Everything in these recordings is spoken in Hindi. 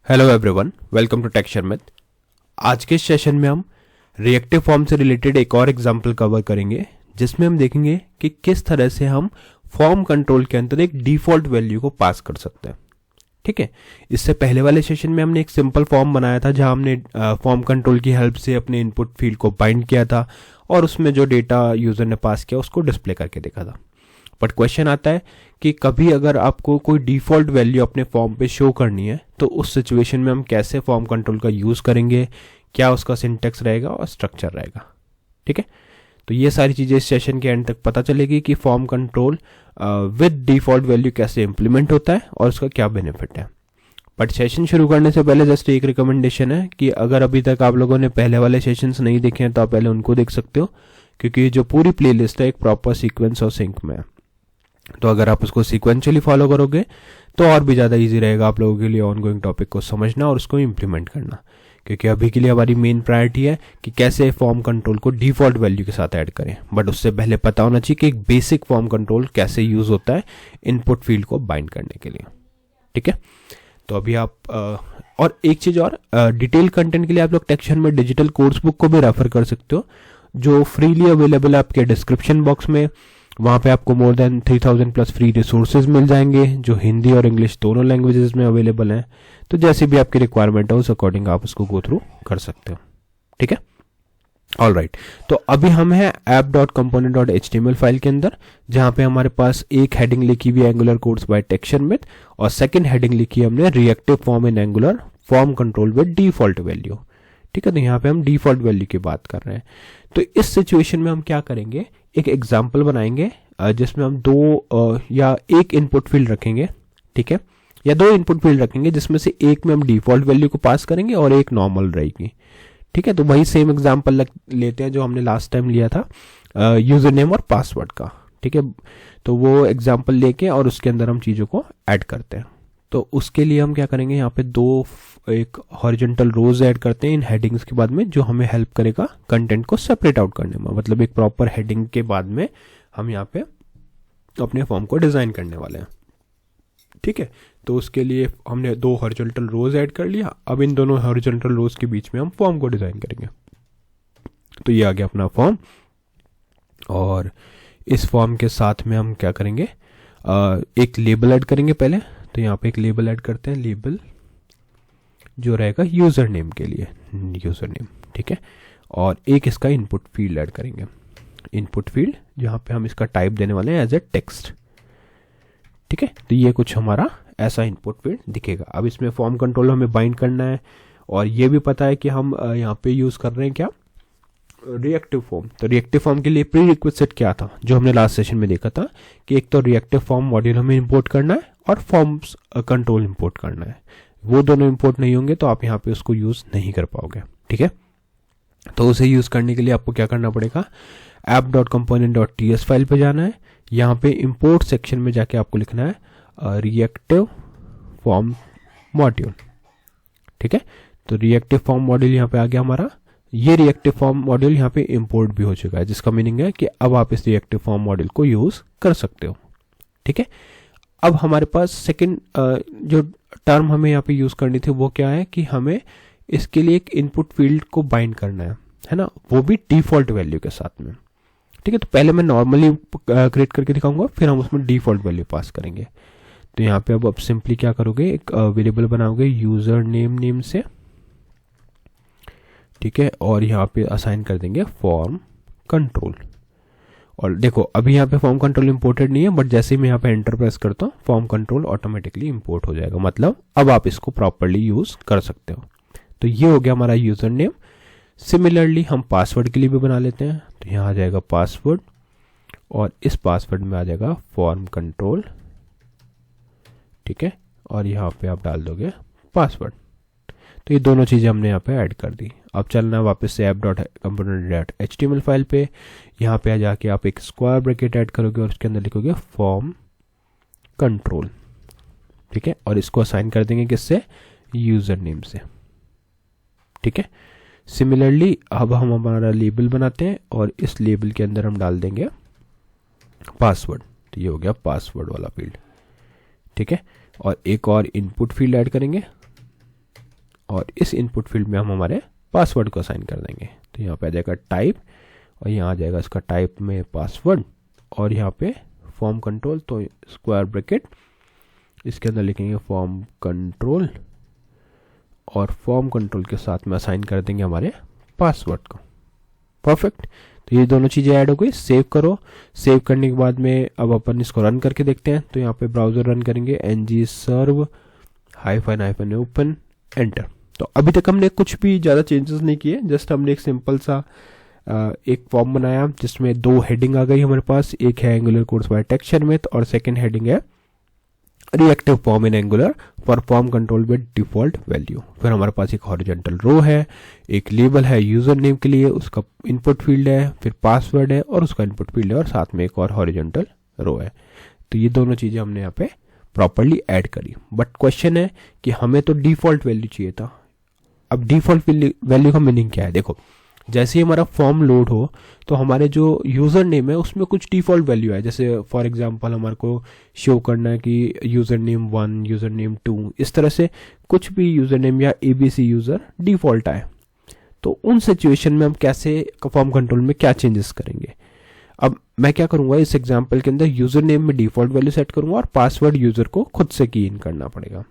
Hello everyone, welcome to texture math. आज के सेशन में हम रिएक्टिव फॉर्म से रिलेटेड एक और एग्जांपल कवर करेंगे, जिसमें हम देखेंगे कि किस तरह से हम फॉर्म कंट्रोल के अंदर एक डिफॉल्ट वैल्यू को पास कर सकते हैं। ठीक है, इससे पहले वाले सेशन में हमने एक सिंपल फॉर्म बनाया था, जहां हमने फॉर्म कंट्रोल की हेल्प से अपने इनपुट फील्ड को बाइंड किया था और उसमें जो डेटा यूजर ने पास किया उसको डिस्प्ले करके देखा था। बट क्वेश्चन आता है कि कभी अगर आपको कोई डिफॉल्ट वैल्यू अपने फॉर्म पे शो करनी है, तो उस सिचुएशन में हम कैसे फॉर्म कंट्रोल का यूज़ करेंगे, क्या उसका सिंटेक्स रहेगा और स्ट्रक्चर रहेगा। ठीक है, तो ये सारी चीज़ें इस सेशन के एंड तक पता चलेगी कि form control with default value कैसे इंप्लीमेंट होता है और उसका क्या बेनिफिट है। बट सेशन शुरू करने से पहले जस्ट एक रिकमेंडेशन है कि अगर अभी तक आप लोगों ने पहले वाले सेशंस नहीं देखे हैं तो आप पहले उनको देख सकते हो, क्योंकि जो पूरी प्लेलिस्ट है एक प्रॉपर सीक्वेंस और सिंक में है। तो अगर आप उसको सीक्वेंशियली फॉलो करोगे तो और भी ज़्यादा इजी रहेगा आप लोगों के लिए ऑनगोइंग टॉपिक को समझना और उसको इम्प्लीमेंट करना, क्योंकि अभी के लिए हमारी मेन प्रायोरिटी है कि कैसे फॉर्म कंट्रोल को डिफॉल्ट वैल्यू के साथ ऐड करें। बट उससे पहले पता होना चाहिए कि एक बेसिक फॉर्म कंट्रोल कैसे यूज होता है इनपुट फील्ड को बाइंड करने के लिए। ठीक है, तो अभी आप और एक चीज़ और, डिटेल कंटेंट के लिए आप लोग टेक्सचर में डिजिटल कोर्स बुक को भी रेफर कर सकते हो, जो फ्रीली अवेलेबल है आपके डिस्क्रिप्शन बॉक्स में। वहाँ पे आपको more than 3000 plus free resources मिल जाएंगे, जो हिंदी और इंग्लिश दोनों लैंग्वेजेस में अवेलेबल हैं। तो जैसी भी आपकी रिक्वायरमेंट है उस अकॉर्डिंग आप उसको गो थ्रू कर सकते हो। ठीक है, ऑल राइट। तो अभी हम हैं app.component.html फाइल के अंदर, जहाँ पे हमारे पास एक हेडिंग लिखी हुई है Angular codes by texture math, और सेकंड हेडिंग लिखी है हमने reactive form in Angular form control with default value. ठीक है, तो यहाँ पे हम डिफॉल्ट वैल्यू की बात कर रहे हैं। तो इस सिचुएशन में हम क्या करेंगे, एक एग्जाम्पल बनाएंगे जिसमें हम दो या एक इनपुट फील्ड रखेंगे। ठीक है, या दो इनपुट फील्ड रखेंगे, जिसमें से एक में हम डिफॉल्ट वैल्यू को पास करेंगे और एक नॉर्मल रहेगी। ठीक है, तो वही सेम एग्जाम्पल लेते हैं जो हमने लास्ट टाइम लिया था यूजर नेम और पासवर्ड का। ठीक है, तो वो एग्जाम्पल लेके और उसके अंदर हम चीज़ों को ऐड करते हैं। तो उसके लिए हम क्या करेंगे, यहाँ पे एक हॉरिजॉन्टल रोज ऐड करते हैं इन हेडिंग्स के बाद में, जो हमें हेल्प करेगा कंटेंट को सेपरेट आउट करने में। मतलब एक प्रॉपर हेडिंग के बाद में हम यहाँ पे अपने फॉर्म को डिजाइन करने वाले हैं। ठीक है, तो उसके लिए हमने दो हॉरिजॉन्टल रोज ऐड कर लिया। अब इन दोनों हॉरिजॉन्टल रोज के बीच में हम फॉर्म को डिजाइन करेंगे। तो ये आ गया अपना फॉर्म, और इस फॉर्म के साथ में हम क्या करेंगे, एक लेबल ऐड करेंगे पहले। तो यहाँ पे एक लेबल ऐड करते हैं, लेबल जो रहेगा यूजर नेम के लिए, यूजर नेम। ठीक है, और एक इसका इनपुट फील्ड ऐड करेंगे, इनपुट फील्ड जहाँ पे हम इसका टाइप देने वाले हैं एज ए टेक्स्ट। ठीक है, तो ये कुछ हमारा ऐसा इनपुट फील्ड दिखेगा। अब इसमें फॉर्म कंट्रोल हमें बाइंड करना है, और ये भी पता है कि हम यहाँ पे यूज कर रहे हैं क्या, रिएक्टिव फॉर्म। तो रिएक्टिव फॉर्म के लिए प्री रिक्विजिट क्या था, जो हमने लास्ट सेशन में देखा था कि एक तो रिएक्टिव फॉर्म मॉड्यूल हमें इंपोर्ट करना है और फॉर्म्स कंट्रोल इंपोर्ट करना है। वो दोनों इंपोर्ट नहीं होंगे तो आप यहाँ पे उसको यूज नहीं कर पाओगे। ठीक है, तो उसे यूज करने के लिए आपको क्या करना पड़ेगा, app.component.ts फाइल पे जाना है। यहाँ पे इंपोर्ट सेक्शन में जाके आपको लिखना है रिएक्टिव फॉर्म मॉड्यूल। ठीक है, तो रिएक्टिव फॉर्म मॉड्यूल यहाँ पे आ गया हमारा। ये रिएक्टिव फॉर्म मॉड्यूल यहाँ पे इंपोर्ट भी हो चुका है, जिसका मीनिंग है कि अब आप इस रिएक्टिव फॉर्म मॉड्यूल को यूज कर सकते हो। ठीक है, अब हमारे पास सेकंड जो टर्म हमें यहाँ पे यूज करनी थी वो क्या है कि हमें इसके लिए एक इनपुट फील्ड को बाइंड करना है ना, वो भी डिफॉल्ट वैल्यू के साथ में। ठीक है, तो पहले मैं नॉर्मली क्रिएट करके दिखाऊंगा, फिर हम उसमें डिफॉल्ट वैल्यू पास करेंगे। तो यहाँ पे अब सिंपली क्या करोगे, एक वेरिएबल बनाओगे यूजर नेम से। ठीक है, और यहाँ पे असाइन कर देंगे फॉर्म कंट्रोल। और देखो अभी यहाँ पे फॉर्म कंट्रोल इंपोर्टेड नहीं है, बट जैसे ही मैं यहाँ पे एंटर प्रेस करता हूँ फॉर्म कंट्रोल ऑटोमेटिकली इंपोर्ट हो जाएगा। मतलब अब आप इसको प्रॉपरली यूज कर सकते हो। तो ये हो गया हमारा यूजर नेम। सिमिलरली हम पासवर्ड के लिए भी बना लेते हैं। तो यहाँ आ जाएगा पासवर्ड, और इस पासवर्ड में आ जाएगा फॉर्म कंट्रोल। ठीक है, और यहाँ पे आप डाल दोगे पासवर्ड। तो ये दोनों चीज़ें हमने यहाँ पे ऐड कर दी। अब चलना है वापस से app.component.html फाइल पे। यहाँ पे आ जाके आप एक स्क्वायर ब्रैकेट ऐड करोगे और उसके अंदर लिखोगे फॉर्म कंट्रोल। ठीक है, और इसको असाइन कर देंगे किससे, यूजर नेम से। ठीक है, सिमिलरली अब हम हमारा लेबल बनाते हैं और इस लेबल के अंदर हम डाल देंगे पासवर्ड। तो ये हो गया पासवर्ड वाला फील्ड। ठीक है, और एक और इनपुट फील्ड ऐड करेंगे और इस इनपुट फील्ड में हम हमारे पासवर्ड को असाइन कर देंगे। तो यहाँ पे आ जाएगा टाइप और यहाँ आ जाएगा इसका टाइप में पासवर्ड और यहाँ पे फॉर्म कंट्रोल, तो स्क्वायर ब्रैकेट इसके अंदर लिखेंगे फॉर्म कंट्रोल और फॉर्म कंट्रोल के साथ में असाइन कर देंगे हमारे पासवर्ड को। परफेक्ट। तो ये दोनों चीज़ें ऐड हो गई। सेव करो। सेव करने के बाद में अब अपन इसको रन करके देखते हैं। तो यहाँ पे ब्राउज़र रन करेंगे ng serve --- open एंटर। तो अभी तक हमने कुछ भी ज़्यादा चेंजेस नहीं किए, जस्ट हमने एक सिंपल सा एक फॉर्म बनाया जिसमें 2 हेडिंग आ गई हमारे पास। एक है एंगुलर कोर्स बाय टेक्सचरमेथ और सेकंड हेडिंग है reactive form in angular for form control with default value. फिर हमारे पास एक हॉरिजॉन्टल रो है, एक लेबल है यूजर नेम के लिए, उसका इनपुट फील्ड है, फिर पासवर्ड है और उसका इनपुट फील्ड है और साथ में एक और हॉरिजॉन्टल रो है। तो ये दोनों चीज़ें हमने यहाँ पे प्रॉपरली ऐड करी। बट क्वेश्चन है कि हमें तो डिफॉल्ट वैल्यू चाहिए था। अब डिफॉल्ट वैल्यू का मीनिंग क्या है? देखो, जैसे ही हमारा फॉर्म लोड हो तो हमारे जो यूज़र नेम है उसमें कुछ डिफ़ॉल्ट वैल्यू है। जैसे फॉर एग्जांपल हमारे को शो करना है कि यूज़र नेम 1, यूज़र नेम 2, इस तरह से कुछ भी यूज़र नेम या ABC यूज़र डिफ़ॉल्ट आए। तो उन सिचुएशन में हम कैसे फॉर्म कंट्रोल में क्या चेंजेस करेंगे? अब मैं क्या करूँगा, इस एग्जाम्पल के अंदर यूज़र नेम में डिफ़ॉल्ट वैल्यू सेट करूँगा और पासवर्ड यूज़र को खुद से की इन करना पड़ेगा।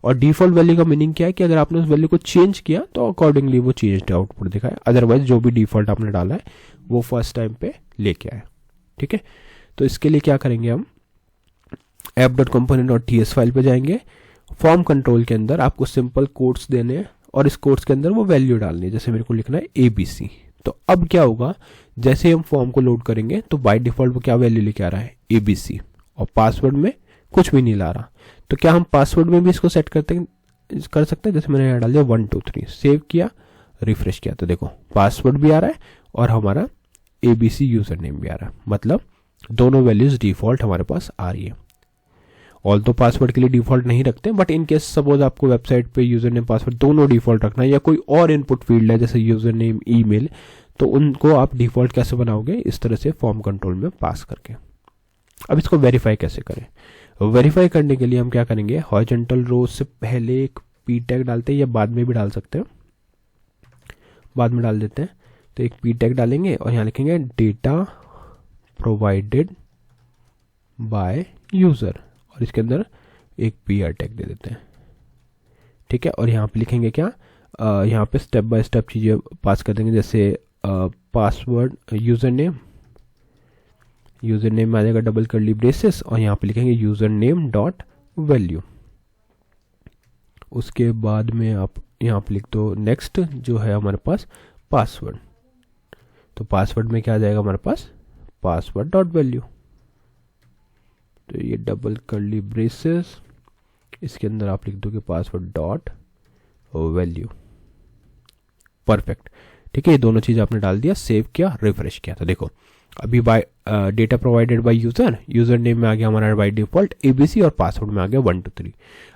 और डिफ़ॉल्ट वैल्यू का मीनिंग क्या है कि अगर आपने उस वैल्यू को चेंज किया तो अकॉर्डिंगली वो चेंज्ड आउटपुट दिखाए, अदरवाइज जो भी डिफ़ॉल्ट आपने डाला है वो फर्स्ट टाइम पे लेके आए। ठीक है, तो इसके लिए क्या करेंगे, हम app.component.ts फाइल पे जाएंगे। फॉर्म कंट्रोल के अंदर आपको सिंपल कोड्स देने हैं और इस कोड्स के अंदर वो वैल्यू डालनी है। जैसे मेरे को लिखना है ABC। तो अब क्या होगा, जैसे हम फॉर्म को लोड करेंगे तो बाय डिफ़ॉल्ट वो क्या वैल्यू लेके आ रहा है, ABC, और पासवर्ड में कुछ भी नहीं ला रहा। तो क्या हम पासवर्ड में भी इसको सेट कर सकते हैं? जैसे मैंने यहाँ डाल दिया 1 2 3, सेव किया, रिफ्रेश किया, तो देखो पासवर्ड भी आ रहा है और हमारा ABC यूज़र नेम भी आ रहा है। मतलब दोनों वैल्यूज डिफ़ॉल्ट हमारे पास आ रही है। ऑल तो पासवर्ड के लिए डिफ़ॉल्ट नहीं रखते, बट इन केस सपोज आपको वेबसाइट पे यूज़र नेम पासवर्ड दोनों डिफ़ॉल्ट रखना है या कोई और इनपुट फील्ड है जैसे यूज़र नेम, ईमेल, तो उनको आप डिफ़ॉल्ट कैसे बनाओगे? इस तरह से फॉर्म कंट्रोल में पास करके। अब इसको वेरीफाई कैसे करें? वेरीफाई करने के लिए हम क्या करेंगे, हॉरिजॉन्टल रो से पहले एक p टैग डालते हैं या बाद में भी डाल सकते हैं, बाद में डाल देते हैं। तो एक p टैग डालेंगे और यहाँ लिखेंगे डेटा प्रोवाइडेड बाय यूज़र और इसके अंदर एक PR टैग दे देते हैं। ठीक है, और यहाँ पे लिखेंगे क्या, यहाँ पे स्टेप बाय स्टेप चीज़ें पास कर देंगे। जैसे पासवर्ड, यूज़र नेम में आ जाएगा डबल कर्ली ब्रेसेस और यहाँ पे लिखेंगे यूज़र नेम डॉट वैल्यू। उसके बाद में आप यहाँ पे लिख दो नेक्स्ट, जो है हमारे पास पासवर्ड। तो पासवर्ड में क्या आ जाएगा हमारे पास, पासवर्ड डॉट वैल्यू। तो ये डबल कर्ली ब्रेसेस, इसके अंदर आप लिख दोगे पासवर्ड डॉट वैल्यू। परफेक्ट। ठीक है, ये दोनों चीज़ आपने डाल दिया, सेव किया, रिफ्रेश किया। तो देखो अभी bye data provided by user name में आ गया हमारा बाय डिफ़ॉल्ट ABC और पासवर्ड में आ गया 1 2 3।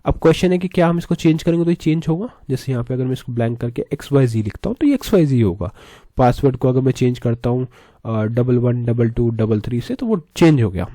अब क्वेश्चन है कि क्या हम इसको चेंज करेंगे तो ये चेंज होगा? जैसे यहाँ पे अगर मैं इसको ब्लैंक करके XYZ लिखता हूँ तो ये XYZ होगा। पासवर्ड को अगर मैं चेंज करता हूँ 11 22 33 से तो वो चेंज हो गया।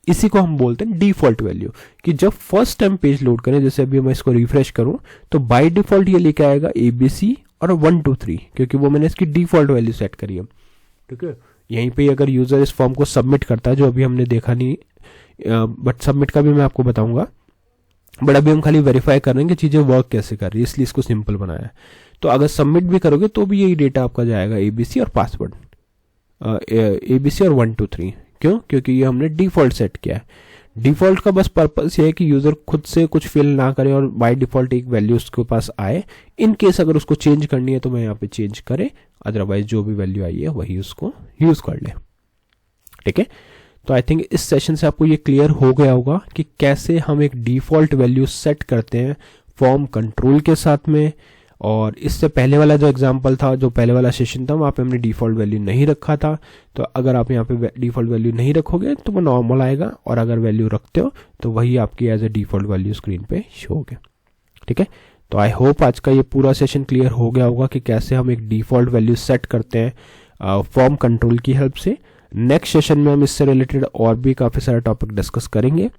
इसी को हम बोलते हैं डिफ़ॉल्ट वैल्यू, कि जब फर्स्ट टाइम पेज लोड करें, जैसे अभी मैं इसको रिफ्रेश करूँ तो बाय डिफ़ॉल्ट ये लेके आएगा ABC और 1 2 3, क्योंकि वो मैंने इसकी डिफ़ॉल्ट वैल्यू सेट करी है। ठीक है, यहीं पे अगर यूज़र इस फॉर्म को सबमिट करता है, जो अभी हमने देखा नहीं, बट सबमिट का भी मैं आपको बताऊंगा, बट अभी हम खाली वेरीफाई कर रहे हैं कि चीज़ें वर्क कैसे कर रही है, इसलिए इसको सिंपल बनाया है। तो अगर सबमिट भी करोगे तो भी यही डेटा आपका जाएगा ABC और पासवर्ड, ABC और 1 2 3। क्यों? क्योंकि ये हमने डिफ़ॉल्ट सेट किया है। डिफ़ॉल्ट का बस पर्पस ये है कि यूज़र खुद से कुछ फिल ना करे और बाय डिफ़ॉल्ट एक वैल्यू उसके पास आए। इन केस अगर उसको चेंज करनी है तो मैं यहाँ पे चेंज करे, अदरवाइज जो भी वैल्यू आई है वही उसको यूज़ कर ले। ठीक है, तो आई थिंक इस सेशन से आपको ये क्लियर हो गया होगा कि कैसे हम एक डिफ़ॉल्ट वैल्यू सेट करते हैं फॉर्म कंट्रोल के साथ में। और इससे पहले वाला जो एग्जांपल था, जो पहले वाला सेशन था, वहाँ पे हमने डिफ़ॉल्ट वैल्यू नहीं रखा था। तो अगर आप यहाँ पे डिफ़ॉल्ट वैल्यू नहीं रखोगे तो वो नॉर्मल आएगा, और अगर वैल्यू रखते हो तो वही आपकी as a default value screen पे शो होगी। ठीक है, तो आई होप आज का ये पूरा सेशन क्लियर हो गया होगा कि कैसे हम एक डिफ़ॉल्ट वैल्यू सेट करते हैं फॉर्म कंट्रोल की हेल्प से। नेक्स्ट सेशन में हम इससे रिलेटेड और भी काफ़ी सारे टॉपिक डिस्कस करेंगे।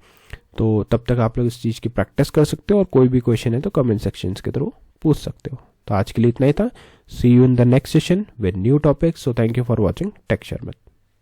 तो तब तक आप लोग इस चीज़ की प्रैक्टिस कर सकते हो और कोई भी क्वेश्चन है तो कमेंट सेक्शन के थ्रू पूछ सकते हो। तो आज के लिए इतना ही था। See you in the next session with new topic. So thank you for watching tech share meth.